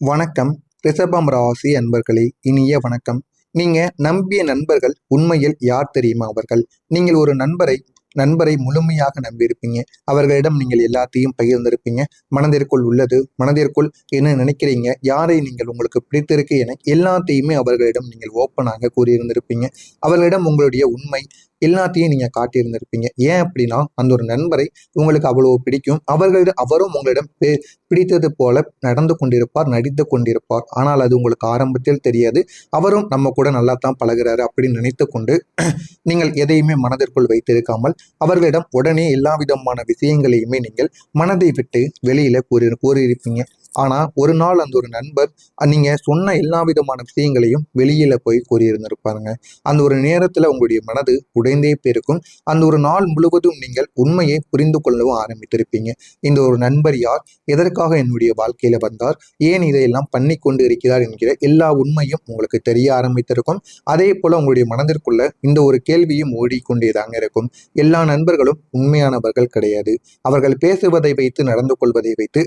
வணக்கம். ரிஷபம் ராசி அன்பர்களே, இனிய வணக்கம். நீங்க நம்பிய நண்பர்கள் உண்மையில் யார் தெரியுமா? அவர்கள் நீங்கள் ஒரு நண்பரை முழுமையாக நம்பியிருப்பீங்க. அவர்களிடம் நீங்கள் எல்லாத்தையும் பகிர்ந்திருப்பீங்க. மனதிற்குள் உள்ளது, மனதிற்குள் என்ன நினைக்கிறீங்க, யாரை நீங்கள் உங்களுக்கு பிடித்திருக்கு என எல்லாத்தையுமே அவர்களிடம் நீங்கள் ஓப்பனாக கூறியிருந்திருப்பீங்க. அவர்களிடம் உங்களுடைய உண்மை எல்லாத்தையும் நீங்க காட்டியிருந்திருப்பீங்க. ஏன் அப்படின்னா, அந்த ஒரு நண்பரை உங்களுக்கு அவ்வளவு பிடிக்கும். அவரும் உங்களிடம் பிடித்தது போல நடந்து கொண்டிருப்பார், நடித்து கொண்டிருப்பார். ஆனால் அது உங்களுக்கு ஆரம்பத்தில் தெரியாது. அவரும் நம்ம கூட நல்லா தான் பழகுறாரு அப்படின்னு நினைத்து கொண்டு நீங்கள் எதையுமே மனதிற்குள் வைத்திருக்காமல் அவர்களிடம் உடனே எல்லா விதமான விஷயங்களையுமே நீங்கள் மனதை விட்டு வெளியில கூறியிருப்பீங்க. ஆனா ஒரு நாள் அந்த ஒரு நண்பர் நீங்க சொன்ன எல்லா விதமான விஷயங்களையும் வெளியில போய் கூறியிருந்திருப்பாருங்க. அந்த ஒரு நேரத்துல உங்களுடைய மனது உடைந்தே போயிருக்கும். அந்த ஒரு நாள் முழுவதும் நீங்கள் உண்மையை புரிந்து கொள்ளவும் ஆரம்பித்திருப்பீங்க. இந்த ஒரு நண்பர் யார், எதற்காக என்னுடைய வாழ்க்கையில வந்தார், ஏன் இதையெல்லாம் பண்ணி கொண்டு இருக்கிறார் என்கிற எல்லா உண்மையும் உங்களுக்கு தெரிய ஆரம்பித்திருக்கும். அதே போல உங்களுடைய மனதிற்குள்ள இந்த ஒரு கேள்வியும் ஓடிக்கொண்டேதாங்க இருக்கும். எல்லா நண்பர்களும் உண்மையானவர்கள் கிடையாது. அவர்கள் பேசுவதை வைத்து, நடந்து கொள்வதை வைத்து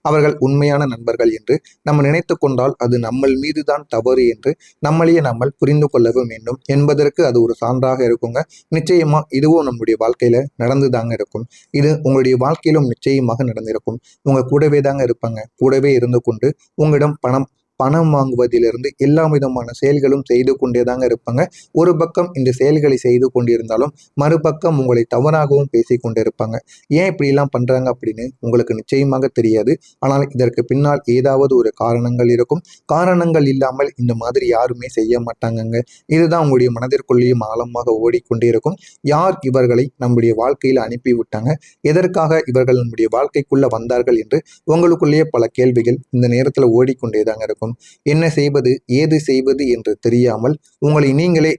அவர்கள் உண்மையான நண்பர்கள் என்று நம்ம நினைத்து கொண்டால் அது நம்மள் மீதுதான் தவறு என்று நம்மளையே நம்ம புரிந்து கொள்ளவும் வேண்டும் என்பதற்கு அது ஒரு சான்றாக இருக்குங்க. நிச்சயமா இதுவும் நம்முடைய வாழ்க்கையில நடந்துதாங்க இருக்கும். இது உங்களுடைய வாழ்க்கையிலும் நிச்சயமாக நடந்திருக்கும். உங்க கூடவே தாங்க இருப்பாங்க. கூடவே இருந்து கொண்டு உங்களிடம் பணம் பணம் வாங்குவதிலிருந்து எல்லா விதமான செயல்களும் செய்து கொண்டேதாங்க இருப்பாங்க. ஒரு பக்கம் இந்த செயல்களை செய்து கொண்டிருந்தாலும் மறுபக்கம் உங்களை தவறாகவும் பேசி கொண்டிருப்பாங்க. ஏன் இப்படிலாம் பண்றாங்க அப்படின்னு உங்களுக்கு நிச்சயமாக தெரியாது. ஆனால் இதற்கு பின்னால் ஏதாவது ஒரு காரணங்கள் இருக்கும். காரணங்கள் இல்லாமல் இந்த மாதிரி யாருமே செய்ய மாட்டாங்கங்க. இதுதான் உங்களுடைய மனதிற்குள்ளேயும் ஆழமாக ஓடிக்கொண்டே இருக்கும். யார் இவர்களை நம்முடைய வாழ்க்கையில் அனுப்பி விட்டாங்க, எதற்காக இவர்கள் நம்முடைய வாழ்க்கைக்குள்ள வந்தார்கள் என்று உங்களுக்குள்ளேயே பல கேள்விகள் இந்த நேரத்தில் ஓடிக்கொண்டேதாங்க இருக்கும். என்ன செய்வது, ஏது செய்வது என்று தெரியாமல் உங்களை நீங்களே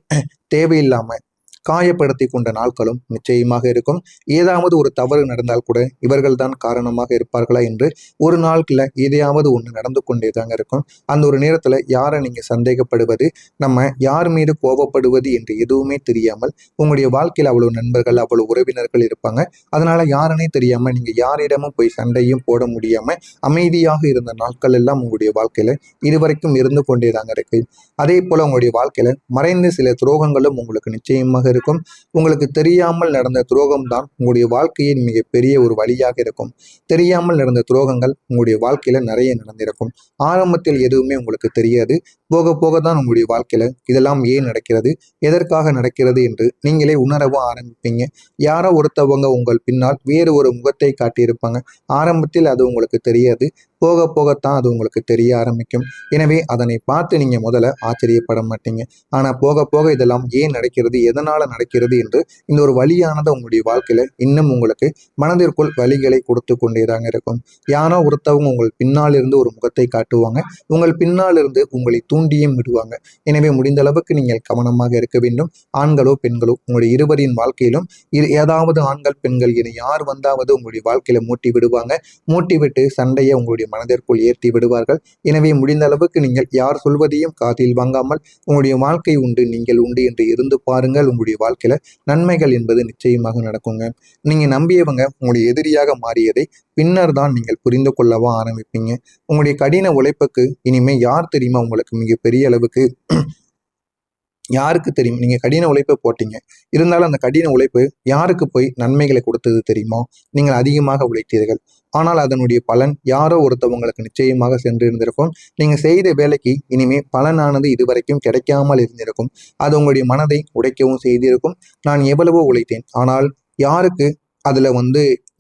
தேவையில்லாம காயப்படுத்தி கொண்ட நாட்களும் நிச்சயமாக இருக்கும். ஏதாவது ஒரு தவறு நடந்தால் கூட இவர்கள் தான் காரணமாக இருப்பார்களா என்று ஒரு நாட்கள எதையாவது ஒன்று நடந்து கொண்டே தாங்க இருக்கும். அந்த ஒரு நேரத்துல யாரை நீங்க சந்தேகப்படுவது, நம்ம யார் மீது கோபப்படுவது என்று எதுவுமே தெரியாமல் உங்களுடைய வாழ்க்கையில் அவ்வளவு நண்பர்கள், அவ்வளவு உறவினர்கள் இருப்பாங்க. அதனால யாருன்னே தெரியாம நீங்க யாரிடமும் போய் சண்டையும் போட முடியாம அமைதியாக இருந்த நாட்கள் எல்லாம் உங்களுடைய வாழ்க்கையில இதுவரைக்கும் இருந்து கொண்டே தாங்க இருக்கு. அதே போல உங்களுடைய வாழ்க்கையில மறைந்த சில துரோகங்களும் உங்களுக்கு நிச்சயமாக இருக்கும். உங்களுக்கு தெரியாமல் நடந்த துரோகம் தான் உங்களுடைய வாழ்க்கையின் மிகப்பெரிய ஒரு வழியாக இருக்கும். தெரியாமல் நடந்த துரோகங்கள் உங்களுடைய வாழ்க்கையில நிறைய நடந்திருக்கும். ஆரம்பத்தில் எதுவுமே உங்களுக்கு தெரியாது. போக போக தான் உங்களுடைய வாழ்க்கையில இதெல்லாம் ஏன் நடக்கிறது, எதற்காக நடக்கிறது என்று நீங்களே உணரவும் ஆரம்பிப்பீங்க. யாரோ ஒருத்தவங்க உங்கள் பின்னால் வேறு ஒரு முகத்தை காட்டியிருப்பாங்க. ஆரம்பத்தில் அது உங்களுக்கு தெரியாது. போக போகத்தான் அது உங்களுக்கு தெரிய ஆரம்பிக்கும். எனவே அதனை பார்த்து நீங்க முதல்ல ஆச்சரியப்பட மாட்டீங்க. ஆனா போக போக இதெல்லாம் ஏன் நடக்கிறது, எதனால நடக்கிறது என்று இந்த ஒரு வழியானது உங்களுடைய வாழ்க்கையில இன்னும் உங்களுக்கு மனதிற்குள் வழிகளை கொடுத்து கொண்டேதாங்க இருக்கும். யாரோ ஒருத்தவங்க உங்கள் பின்னால் இருந்து ஒரு முகத்தை காட்டுவாங்க. உங்கள் பின்னால் இருந்து உங்களை தூண்டியும் விடுவாங்க. எனவே முடிந்த அளவுக்கு நீங்கள் கவனமாக இருக்க வேண்டும். ஆண்களோ பெண்களோ உங்களுடைய இருவரின் வாழ்க்கையிலும் ஏதாவது ஆண்கள் பெண்கள் என யார் வந்தாவது உங்களுடைய வாழ்க்கையில மூட்டி விடுவாங்க. மூட்டி விட்டு சண்டையை உங்களுடைய மனதிற்குள் ஏற்றி விடுவார்கள். எனவே முடிந்த அளவுக்கு நீங்கள் யார் சொல்வதையும் காதில் வாங்காமல் உங்களுடைய வாழ்க்கை உண்டு, நீங்கள் உண்டு என்று இருந்து பாருங்கள். உங்களுடைய வாழ்க்கையில நன்மைகள் என்பது நிச்சயமாக நடக்குங்க. நீங்க நம்பியவங்க உங்களுடைய எதிரியாக மாறியதை பின்னர் தான் நீங்கள் புரிந்து கொள்ளவா ஆரம்பிப்பீங்க. உங்களுடைய கடின உழைப்புக்கு இனிமே யார் தெரியுமா உங்களுக்கு மிகப்பெரிய அளவுக்கு யாருக்கு தெரியும்? நீங்க கடின உழைப்பை போட்டீங்க. இருந்தாலும் அந்த கடின உழைப்பு யாருக்கு போய் நன்மைகளை கொடுத்தது தெரியுமா? நீங்கள் அதிகமாக உழைத்தீர்கள். ஆனால் அதனுடைய பலன் யாரோ ஒருத்தவங்களுக்கு நிச்சயமாக சென்றிருந்திருக்கும். நீங்க செய்த வேலைக்கு இனிமே பலனானது இதுவரைக்கும் கிடைக்காமல் இருந்திருக்கும். அது உங்களுடைய மனதை உடைக்கவும் செய்திருக்கும். நான் எவ்வளவோ உழைத்தேன், ஆனால் யாருக்கு அதுல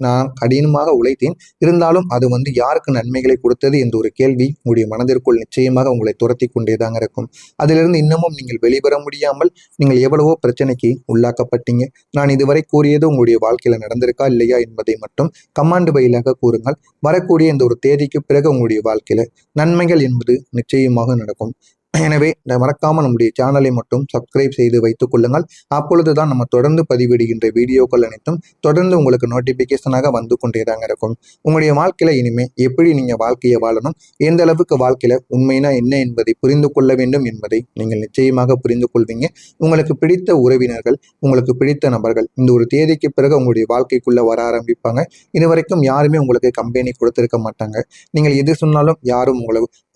நான் கடினமாக உழைத்தேன், இருந்தாலும் அது யாருக்கு நன்மைகளை கொடுத்தது என்ற ஒரு கேள்வி உங்களுடைய மனதிற்குள் நிச்சயமாக உங்களை துரத்தி கொண்டேதாங்க இருக்கும். அதிலிருந்து இன்னமும் நீங்கள் வெளிவர முடியாமல் நீங்கள் எவ்வளவோ பிரச்சனைக்கு உள்ளாக்கப்பட்டீங்க. நான் இதுவரை கூறியது உங்களுடைய வாழ்க்கையில நடந்திருக்கா இல்லையா என்பதை மட்டும் கமாண்ட் வழியாக கூறுங்கள். வரக்கூடிய இந்த ஒரு தேதிக்கு பிறகு உங்களுடைய வாழ்க்கையில நன்மைகள் என்பது நிச்சயமாக நடக்கும். எனவே மறக்காமல் நம்முடைய சேனலை மட்டும் சப்ஸ்கிரைப் செய்து வைத்துக் கொள்ளுங்கள். அப்பொழுதுதான் நம்ம தொடர்ந்து பதிவிடுகின்ற வீடியோக்கள் அனைத்தும் தொடர்ந்து உங்களுக்கு நோட்டிபிகேஷனாக வந்து கொண்டேதாங்க இருக்கும். உங்களுடைய வாழ்க்கையில இனிமே எப்படி நீங்க வாழ்க்கையை வாழணும், எந்த அளவுக்கு வாழ்க்கையில உண்மைனா என்ன என்பதை புரிந்து கொள்ள வேண்டும் என்பதை நீங்கள் நிச்சயமாக புரிந்து கொள்வீங்க. உங்களுக்கு பிடித்த உறவினர்கள், உங்களுக்கு பிடித்த நபர்கள் இந்த ஒரு தேதிக்கு பிறகு உங்களுடைய வாழ்க்கைக்குள்ள வர ஆரம்பிப்பாங்க. இதுவரைக்கும் யாருமே உங்களுக்கு கம்பெனி கொடுத்திருக்க மாட்டாங்க. நீங்கள் எது சொன்னாலும் யாரும்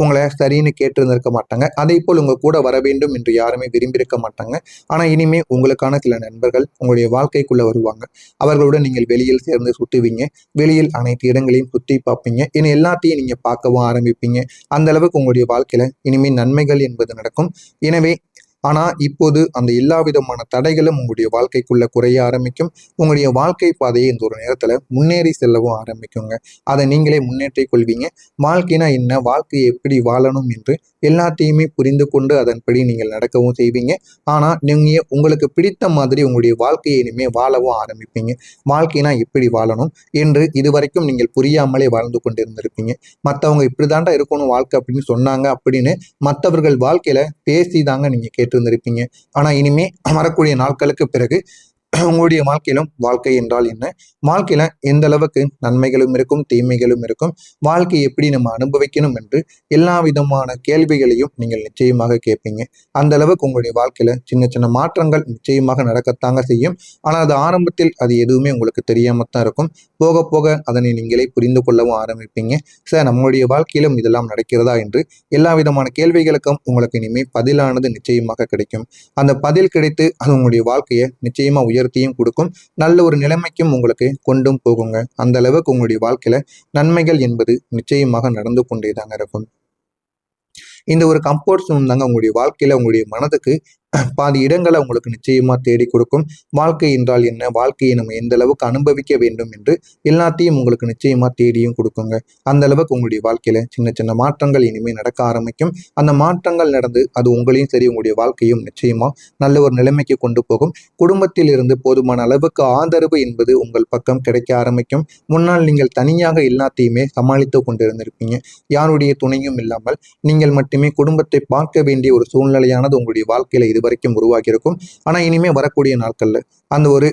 உங்களை சரின்னு கேட்டிருந்திருக்க மாட்டாங்க. அதே போல் உங்க கூட வர வேண்டும் என்று யாருமே விரும்பியிருக்க மாட்டாங்க. ஆனா இனிமே உங்களுக்கான சில நண்பர்கள் உங்களுடைய வாழ்க்கைக்குள்ள வருவாங்க. அவர்களுடன் நீங்கள் வெளியில் சேர்ந்து சுத்துவீங்க. வெளியில் அனைத்து இடங்களையும் சுத்தி பார்ப்பீங்க. இனி எல்லாத்தையும் நீங்க பார்க்கவும் ஆரம்பிப்பீங்க. அந்த அளவுக்கு உங்களுடைய வாழ்க்கையில இனிமே நன்மைகள் என்பது நடக்கும். எனவே ஆனா இப்போது அந்த எல்லா விதமான தடைகளும் உங்களுடைய வாழ்க்கைக்குள்ள குறைய ஆரம்பிக்கும். உங்களுடைய வாழ்க்கை பாதையை இந்த ஒரு நேரத்துல முன்னேறி செல்லவும் ஆரம்பிக்குங்க. அதை நீங்களே முன்னேற்றிக் கொள்வீங்க. வாழ்க்கைனா என்ன, வாழ்க்கையை எப்படி வாழணும் என்று எல்லாத்தையுமே புரிந்து கொண்டு அதன்படி நீங்கள் நடக்கவும் செய்வீங்க. ஆனா நீங்க உங்களுக்கு பிடித்த மாதிரி உங்களுடைய வாழ்க்கையை இனிமே வாழவும் ஆரம்பிப்பீங்க. வாழ்க்கைனா எப்படி வாழணும் என்று இதுவரைக்கும் நீங்கள் புரியாமலே வாழ்ந்து கொண்டிருந்திருப்பீங்க. மற்றவங்க இப்படிதாண்டா இருக்கணும் வாழ்க்கை அப்படின்னு சொன்னாங்க அப்படின்னு மற்றவர்கள் வாழ்க்கையில பேசிதாங்க நீங்க கேட்டிருந்திருப்பீங்க. ஆனா இனிமே வரக்கூடிய நாட்களுக்கு பிறகு உங்களுடைய வாழ்க்கையிலும் வாழ்க்கை என்றால் என்ன, வாழ்க்கையில எந்த அளவுக்கு நன்மைகளும் இருக்கும், தீமைகளும் இருக்கும், வாழ்க்கையை எப்படி நம்ம அனுபவிக்கணும் என்று எல்லா விதமான கேள்விகளையும் நீங்கள் நிச்சயமாக கேட்பீங்க. அந்த அளவுக்கு உங்களுடைய வாழ்க்கையில சின்ன சின்ன மாற்றங்கள் நிச்சயமாக நடக்கத்தாங்க செய்யும். ஆனால் அது ஆரம்பத்தில் அது எதுவுமே உங்களுக்கு தெரியாமத்தான் இருக்கும். போக போக அதனை நீங்களே புரிந்து கொள்ளவும் ஆரம்பிப்பீங்க. சார் நம்மளுடைய வாழ்க்கையிலும் இதெல்லாம் நடக்கிறதா என்று எல்லா விதமான கேள்விகளுக்கும் உங்களுக்கு இனிமேல் பதிலானது நிச்சயமாக கிடைக்கும். அந்த பதில் கிடைத்து அது உங்களுடைய வாழ்க்கையை நிச்சயமா உயர்த்தியும் கொடுக்கும். நல்ல ஒரு நிலைமைக்கும் உங்களுக்கு கொண்டும் போகுங்க. அந்த அளவுக்கு உங்களுடைய வாழ்க்கையில நன்மைகள் என்பது நிச்சயமாக நடந்து கொண்டேதாங்க இருக்கும். இந்த ஒரு கம்ஃபர்ட் ஜோன் தாங்க உங்களுடைய வாழ்க்கையில உங்களுடைய மனதுக்கு பாதி இடங்களை உங்களுக்கு நிச்சயமா தேடி கொடுக்கும். வாழ்க்கை என்றால் என்ன, வாழ்க்கையை நம்ம எந்த அளவுக்கு அனுபவிக்க வேண்டும் என்று எல்லாத்தையும் உங்களுக்கு நிச்சயமா தேடியும் கொடுக்குங்க. அந்த அளவுக்கு உங்களுடைய வாழ்க்கையில சின்ன சின்ன மாற்றங்கள் இனிமேல் நடக்க ஆரம்பிக்கும். அந்த மாற்றங்கள் நடந்து அது உங்களையும் சரி உங்களுடைய வாழ்க்கையும் நிச்சயமா நல்ல ஒரு நிலைமைக்கு கொண்டு போகும். குடும்பத்தில் இருந்து போதுமான அளவுக்கு ஆதரவு என்பது உங்கள் பக்கம் கிடைக்க ஆரம்பிக்கும். முன்னால் நீங்கள் தனியாக எல்லாத்தையுமே சமாளித்து கொண்டிருந்திருப்பீங்க. யாருடைய துணையும் இல்லாமல் நீங்கள் மட்டுமே குடும்பத்தை பார்க்க வேண்டிய ஒரு சூழ்நிலையானது உங்களுடைய வாழ்க்கையில இதுவரைக்கும் உருவாகி இருக்கும். ஆனா இனிமே வரக்கூடிய நாட்கள்ல அந்த ஒரு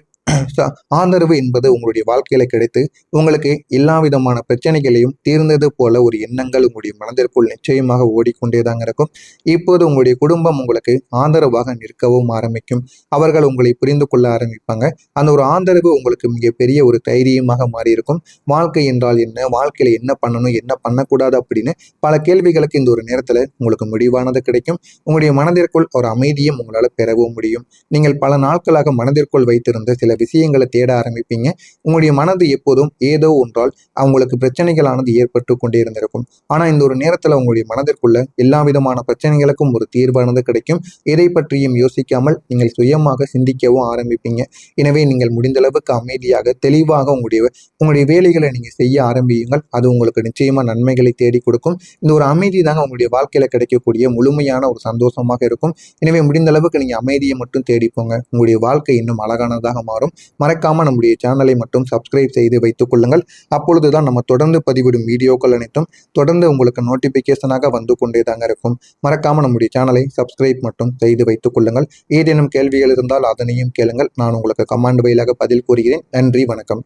ஆதரவு என்பது உங்களுடைய வாழ்க்கையில கிடைத்து உங்களுக்கு எல்லா விதமான பிரச்சனைகளையும் தீர்ந்தது போல ஒரு எண்ணங்கள் உங்களுடைய மனதிற்குள் நிச்சயமாக ஓடிக்கொண்டேதாங்க இருக்கும். இப்போது உங்களுடைய குடும்பம் உங்களுக்கு ஆதரவாக நிற்கவும் ஆரம்பிக்கும். அவர்கள் உங்களை புரிந்து கொள்ள ஆரம்பிப்பாங்க. அந்த ஒரு ஆதரவு உங்களுக்கு மிகப்பெரிய ஒரு தைரியமாக மாறி இருக்கும். வாழ்க்கை என்றால் என்ன, வாழ்க்கையில என்ன பண்ணணும், என்ன பண்ணக்கூடாது அப்படின்னு பல கேள்விகளுக்கு இந்த ஒரு நேரத்துல உங்களுக்கு முடிவானது கிடைக்கும். உங்களுடைய மனதிற்குள் ஒரு அமைதியும் உங்களால் பெறவும் முடியும். நீங்கள் பல நாட்களாக மனதிற்குள் வைத்திருந்த சில விஷயங்களை தேட ஆரம்பிப்பீங்க. உங்களுடைய மனது எப்போதும் ஏதோ ஒன்றால் அவங்களுக்கு பிரச்சனைகளானது ஏற்பட்டு கொண்டே இருந்திருக்கும். ஆனா இந்த ஒரு நேரத்துல உங்களுடைய மனதிற்குள்ள எல்லா விதமான பிரச்சனைகளுக்கும் ஒரு தீர்வானது கிடைக்கும். எதை பற்றியும் யோசிக்காமல் நீங்கள் சுயமாக சிந்திக்கவும் ஆரம்பிப்பீங்க. எனவே நீங்கள் முடிந்த அளவுக்கு அமைதியாக தெளிவாக உங்களுடைய வேலைகளை நீங்க செய்ய ஆரம்பியுங்கள். அது உங்களுக்கு நிச்சயமா நன்மைகளை தேடி கொடுக்கும். இந்த ஒரு அமைதி தாங்க உங்களுடைய வாழ்க்கையில கிடைக்கக்கூடிய முழுமையான ஒரு சந்தோஷமாக இருக்கும். எனவே முடிந்த அளவுக்கு நீங்க அமைதியை மட்டும் தேடிப்போங்க. உங்களுடைய வாழ்க்கை இன்னும் அழகானதாக மாறும். மறக்காம நம்முடைய சேனலை மட்டும் சப்ஸ்கிரைப் செய்து வைத்துக் கொள்ளுங்கள். அப்பொழுதுதான் நம்ம தொடர்ந்து பதிவிடும் வீடியோக்கள் அனைத்தும் தொடர்ந்து உங்களுக்கு நோட்டிபிகேஷனாக வந்து கொண்டேதாங்க இருக்கும். மறக்காம நம்முடைய சேனலை சப்ஸ்கிரைப் மட்டும் செய்து வைத்துக் கொள்ளுங்கள். ஏதேனும் கேள்விகள் இருந்தால் அதனையும் கேளுங்கள். நான் உங்களுக்கு கமெண்ட் வாயிலாக பதில் கூறுகிறேன். நன்றி, வணக்கம்.